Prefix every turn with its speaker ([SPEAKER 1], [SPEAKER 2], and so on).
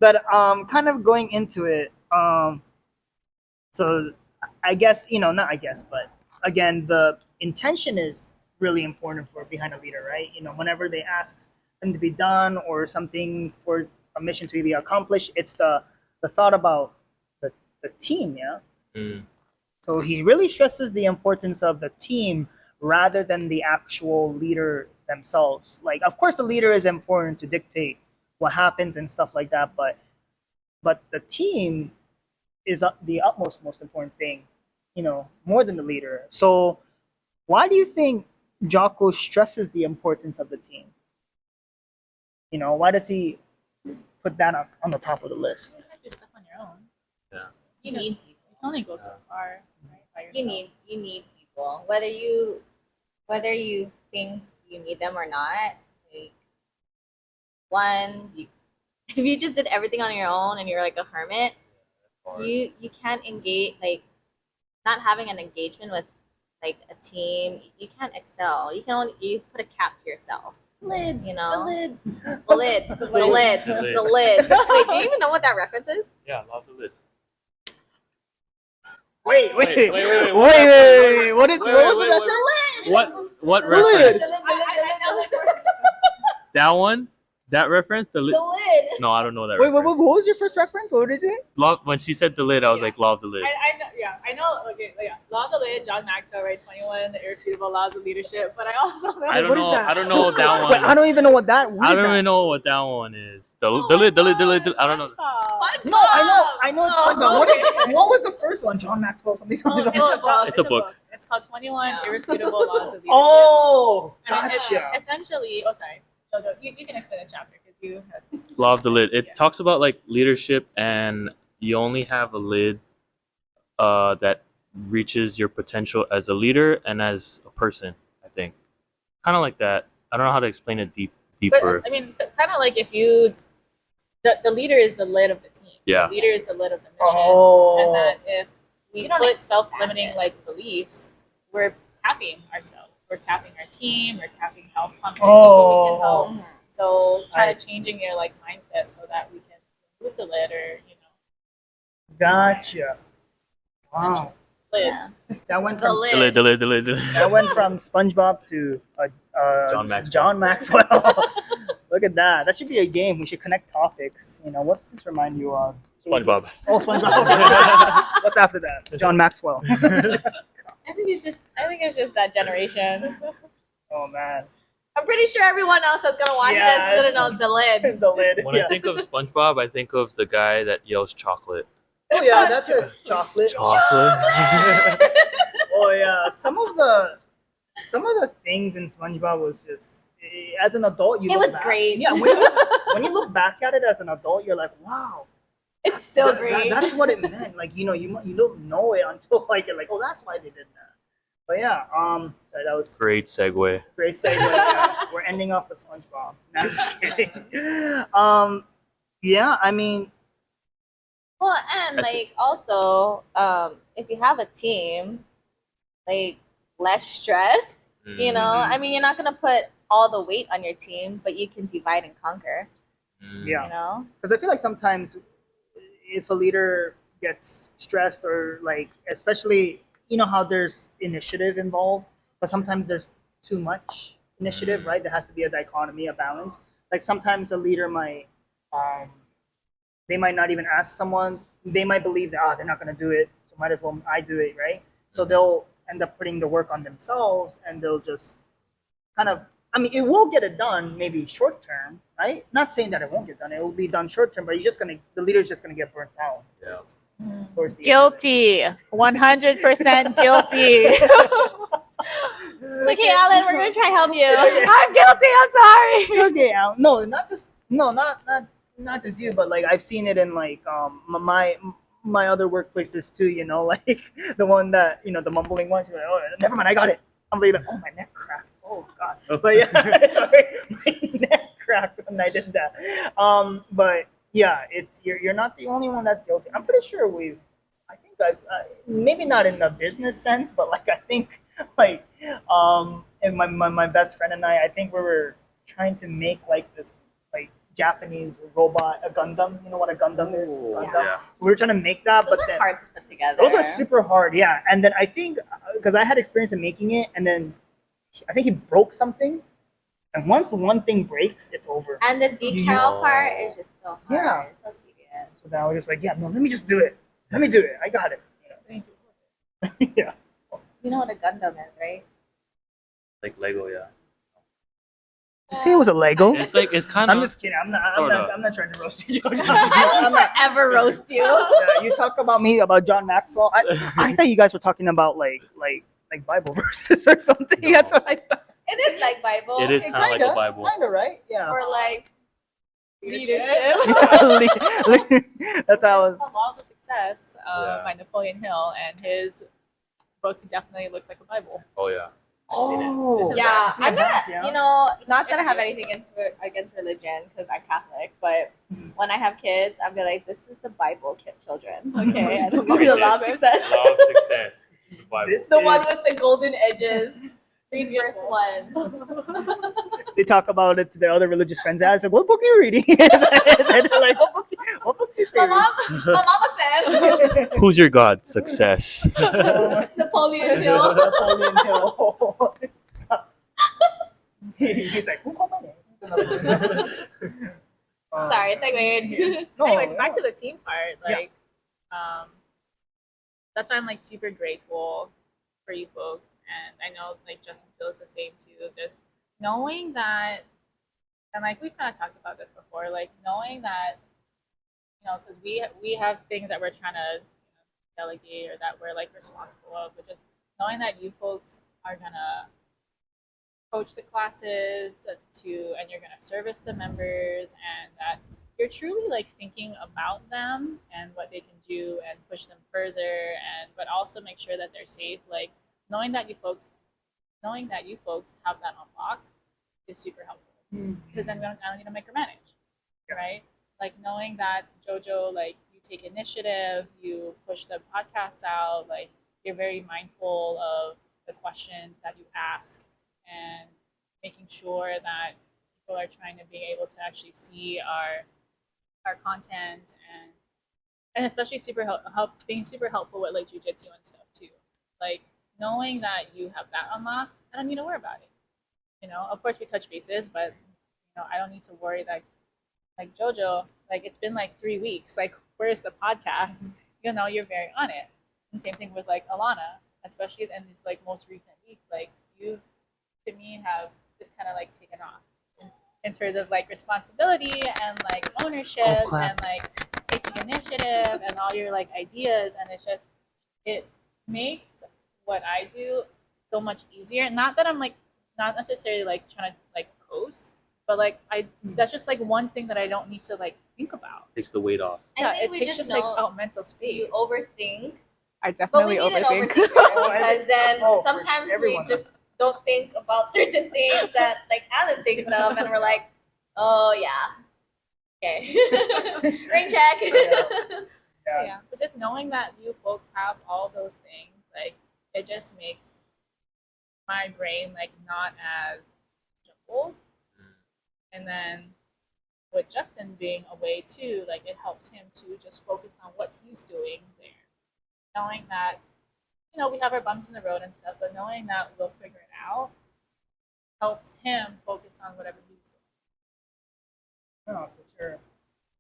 [SPEAKER 1] But kind of going into it, so I guess, not I guess, but again, the intention is really important for behind a leader, right? Whenever they ask them to be done or something for a mission to be accomplished, it's the thought about the team, yeah.
[SPEAKER 2] Mm.
[SPEAKER 1] So he really stresses the importance of the team rather than the actual leader themselves. Like, of course, the leader is important to dictate what happens and stuff like that, but the team is the utmost most important thing, more than the leader. So why do you think Jocko stresses the importance of the team? Why does he put that on the top of the list?
[SPEAKER 3] You can't do stuff on your own.
[SPEAKER 2] Yeah.
[SPEAKER 3] You need people. You can only go so far, right, by yourself.
[SPEAKER 4] You need people. Whether you think you need them or not. Like, if you just did everything on your own and you're like a hermit, you can't engage. Like, not having an engagement with like a team, you can't excel. You put a cap to yourself.
[SPEAKER 3] Lid.
[SPEAKER 4] You know?
[SPEAKER 3] The lid.
[SPEAKER 4] The lid. The lid. The lid. Wait, do you even know what that reference is?
[SPEAKER 2] Yeah, love the lid.
[SPEAKER 1] Wait.
[SPEAKER 2] Wait.
[SPEAKER 1] What was the reference?
[SPEAKER 2] What
[SPEAKER 1] The lid.
[SPEAKER 2] reference?
[SPEAKER 3] I know.
[SPEAKER 2] That one? That reference? The lid?
[SPEAKER 4] The lid.
[SPEAKER 2] No, I don't know that
[SPEAKER 1] Wait,
[SPEAKER 2] reference.
[SPEAKER 1] what was your first reference? What did you say?
[SPEAKER 2] Love, when she said the lid, I was like, love the lid.
[SPEAKER 3] I know. Yeah, I know. Okay, yeah. Law of the Lid, John Maxwell, right? 21 irrefutable laws of leadership. But I also know.
[SPEAKER 2] I don't
[SPEAKER 1] What is
[SPEAKER 2] know.
[SPEAKER 1] that?
[SPEAKER 2] I don't know that one.
[SPEAKER 1] Wait, I don't even know what that. What
[SPEAKER 2] I
[SPEAKER 1] is
[SPEAKER 2] don't
[SPEAKER 1] that?
[SPEAKER 2] even know what that one is. The lid. I don't know.
[SPEAKER 1] No, I know it's SpongeBob. What was the first one? John Maxwell, something.
[SPEAKER 2] It's a book.
[SPEAKER 3] It's called 21 Irrefutable Laws of Leadership.
[SPEAKER 1] Oh,
[SPEAKER 3] And
[SPEAKER 1] gotcha.
[SPEAKER 3] essentially, sorry. You can explain the chapter because you had.
[SPEAKER 2] Law of the lid. It
[SPEAKER 3] Yeah.
[SPEAKER 2] talks about like leadership, and you only have a lid that reaches your potential as a leader and as a person. I think, kind of like that. I don't know how to explain it deeper.
[SPEAKER 3] But, I mean, kind of like if you, the leader is the lid of the team.
[SPEAKER 2] Yeah.
[SPEAKER 3] The leader is the lid of the mission.
[SPEAKER 1] Oh.
[SPEAKER 3] And that if we
[SPEAKER 4] You don't
[SPEAKER 3] put
[SPEAKER 4] expect
[SPEAKER 3] self-limiting
[SPEAKER 4] it.
[SPEAKER 3] like beliefs, we're capping ourselves. We're capping our team. We're capping how many people we
[SPEAKER 1] Oh.
[SPEAKER 3] can help.
[SPEAKER 4] Mhm.
[SPEAKER 3] So
[SPEAKER 1] I
[SPEAKER 3] kind of
[SPEAKER 1] see.
[SPEAKER 3] changing your like mindset so that we can move the lid or
[SPEAKER 1] Gotcha. Wow.
[SPEAKER 3] lid.
[SPEAKER 4] Yeah.
[SPEAKER 1] That went
[SPEAKER 4] The
[SPEAKER 1] from
[SPEAKER 4] lid.
[SPEAKER 2] The lid.
[SPEAKER 1] that went from SpongeBob to
[SPEAKER 2] John Maxwell.
[SPEAKER 1] Look at that. That should be a game. We should connect topics. What does this remind you of?
[SPEAKER 2] SpongeBob.
[SPEAKER 1] Oh, SpongeBob. What's after that? John Maxwell.
[SPEAKER 3] I think it's just that generation.
[SPEAKER 1] Oh man.
[SPEAKER 4] I'm pretty sure everyone else that's gonna watch
[SPEAKER 1] Yeah.
[SPEAKER 4] this is gonna know the lid.
[SPEAKER 1] The lid.
[SPEAKER 2] When I think of SpongeBob, I think of the guy that yells chocolate.
[SPEAKER 1] Oh yeah, that's a chocolate.
[SPEAKER 2] Chocolate.
[SPEAKER 1] Oh yeah, some of the things in SpongeBob was just as an adult you
[SPEAKER 4] It
[SPEAKER 1] look
[SPEAKER 4] was
[SPEAKER 1] back-
[SPEAKER 4] great.
[SPEAKER 1] Yeah, when you look back at it as an adult, you're like, wow,
[SPEAKER 4] It's so
[SPEAKER 1] that-
[SPEAKER 4] great.
[SPEAKER 1] that's what it meant. Like you don't know it until like you're like, oh, that's why they did that. But yeah, sorry, that was
[SPEAKER 2] Great segue.
[SPEAKER 1] great segue. Yeah. We're ending off with SpongeBob. No, I'm just kidding. Yeah, I mean,
[SPEAKER 4] Well, and like also, if you have a team, like less stress. You know,
[SPEAKER 1] Mhm.
[SPEAKER 4] I mean, you're not gonna put all the weight on your team, but you can divide and conquer.
[SPEAKER 1] Yeah.
[SPEAKER 4] You know.
[SPEAKER 1] because I feel like sometimes if a leader gets stressed or like, especially how there's initiative involved, but sometimes there's too much initiative, right? There has to be a dichotomy, a balance. Like sometimes a leader might, they might not even ask someone. They might believe that they're not going to do it, so might as well I do it, right? So they'll end up putting the work on themselves, and they'll just kind of. I mean, it will get it done, maybe short term, right? Not saying that it won't get done; it will be done short term, but the leader's just gonna get burnt out.
[SPEAKER 2] Yeah.
[SPEAKER 1] Towards the end of it.
[SPEAKER 3] Guilty. 100% guilty.
[SPEAKER 4] It's okay, Alan. We're gonna try to help you.
[SPEAKER 3] I'm guilty. I'm sorry.
[SPEAKER 1] It's okay, Al. No, not just you, but like I've seen it in like my other workplaces too. Like the one that the mumbling one. She's like, oh, never mind, I got it. I'm leaving. Oh, my neck cracked. Oh God. But yeah, sorry, my neck cracked when I did that. But yeah, you're not the only one that's guilty. I'm pretty sure I think maybe not in the business sense, but like I think like and my best friend and I think we were trying to make like this like Japanese robot, a Gundam. You know what a Gundam is?
[SPEAKER 2] Ooh,
[SPEAKER 1] Gundam.
[SPEAKER 2] yeah.
[SPEAKER 1] So we were trying to make that,
[SPEAKER 4] Those
[SPEAKER 1] but
[SPEAKER 4] are
[SPEAKER 1] then
[SPEAKER 4] hard to put together.
[SPEAKER 1] those are super hard. Yeah, and then I think because I had experience in making it, and then I think he broke something, and once one thing breaks, it's over.
[SPEAKER 4] And the decal
[SPEAKER 2] Oh.
[SPEAKER 4] part is just so hard.
[SPEAKER 1] Yeah.
[SPEAKER 4] So tedious.
[SPEAKER 1] So then I was just like, yeah, no, let me just do it. Let me do it. I got it. Yeah.
[SPEAKER 4] You know what a Gundam is, right?
[SPEAKER 2] Like Lego, yeah.
[SPEAKER 1] Did you say it was a Lego?
[SPEAKER 2] It's like it's kind of.
[SPEAKER 1] I'm just kidding. I'm not trying to roast you, Jojo.
[SPEAKER 4] I
[SPEAKER 1] I'm
[SPEAKER 4] will
[SPEAKER 1] not.
[SPEAKER 4] forever roast you.
[SPEAKER 1] Yeah, you talk about me about John Maxwell. I thought you guys were talking about like Bible verses or something.
[SPEAKER 2] No.
[SPEAKER 1] That's what I thought.
[SPEAKER 4] It is like Bible.
[SPEAKER 2] It is kind of like a Bible.
[SPEAKER 1] Kinda, right? Yeah.
[SPEAKER 4] Or like leadership.
[SPEAKER 1] That's how I was.
[SPEAKER 3] Laws of Success
[SPEAKER 2] Yeah.
[SPEAKER 3] by Napoleon Hill, and his book definitely looks like a Bible.
[SPEAKER 2] Oh yeah.
[SPEAKER 1] Oh,
[SPEAKER 4] Yeah,
[SPEAKER 1] I've seen
[SPEAKER 4] I'm
[SPEAKER 1] it
[SPEAKER 4] not.
[SPEAKER 1] back, yeah.
[SPEAKER 4] You know, not that I
[SPEAKER 3] It's
[SPEAKER 4] have
[SPEAKER 3] beautiful.
[SPEAKER 4] anything against religion because I'm Catholic, but
[SPEAKER 1] Mhm.
[SPEAKER 4] when I have kids, I'll be like, "This is the Bible, children." Okay, and
[SPEAKER 3] The
[SPEAKER 4] this is the law of
[SPEAKER 3] Bible.
[SPEAKER 4] success.
[SPEAKER 2] Law of success. The Bible.
[SPEAKER 1] This
[SPEAKER 4] The
[SPEAKER 1] is-
[SPEAKER 4] one with the golden edges. Read verse 1.
[SPEAKER 1] They talk about it to their other religious friends. I was like, "What book are you reading?" And they're like, "What book is
[SPEAKER 4] My
[SPEAKER 1] there?"
[SPEAKER 4] mama said
[SPEAKER 2] Who's your god? Success.
[SPEAKER 4] Napoleon Hill.
[SPEAKER 1] Napoleon Hill. He's like, "Who called my name?"
[SPEAKER 4] Sorry, segued.
[SPEAKER 1] No,
[SPEAKER 3] Anyways,
[SPEAKER 1] no.
[SPEAKER 3] back to the team part.
[SPEAKER 1] Yeah.
[SPEAKER 3] Like, that's why I'm like super grateful for you folks, and I know like Justin feels the same too. Just knowing that, and like we've kind of talked about this before, like knowing that, because we have things that we're trying to delegate or that we're like responsible of, but just knowing that you folks are gonna coach the classes and you're gonna service the members, and that you're truly like thinking about them and what they can do and push them further, and but also make sure that they're safe. Like knowing that you folks have that on lock is super helpful, because then I don't need to micromanage, right? Like knowing that Jojo, like you take initiative, you push the podcast out, like you're very mindful of the questions that you ask, and making sure that people are trying to be able to actually see our content, and especially being super helpful with like jujitsu and stuff too. Like knowing that you have that unlocked, I don't need to worry about it. Of course we touch bases, but I don't need to worry that like Jojo, like it's been like 3 weeks. Like where's the podcast? You're very on it. And same thing with like Alana, especially in these like most recent weeks. Like you've to me have just kind of like taken off in terms of like responsibility and like ownership and like taking initiative and all your like ideas, and it makes what I do so much easier. Not that I'm like not necessarily like trying to like coast, but like that's just like one thing that I don't need to like think about.
[SPEAKER 2] Takes the weight off.
[SPEAKER 4] I think
[SPEAKER 3] It
[SPEAKER 4] we
[SPEAKER 3] takes
[SPEAKER 4] just
[SPEAKER 3] like
[SPEAKER 4] know
[SPEAKER 3] mental space.
[SPEAKER 4] you overthink,
[SPEAKER 3] I
[SPEAKER 4] but we
[SPEAKER 3] definitely
[SPEAKER 4] need an
[SPEAKER 3] overthink.
[SPEAKER 4] overthinker because then
[SPEAKER 1] Oh, for
[SPEAKER 4] sometimes
[SPEAKER 1] sure.
[SPEAKER 4] we
[SPEAKER 1] Everyone
[SPEAKER 4] just don't think about certain things that like Alan thinks of, and we're like, oh yeah, okay, rain check.
[SPEAKER 3] Yeah, but just knowing that you folks have all those things, like it just makes my brain like not as jumbled. And then with Justin being away too, like it helps him to just focus on what he's doing there, knowing that we have our bumps in the road and stuff, but knowing that we'll figure it out helps him focus on whatever he's doing.
[SPEAKER 1] No, for sure.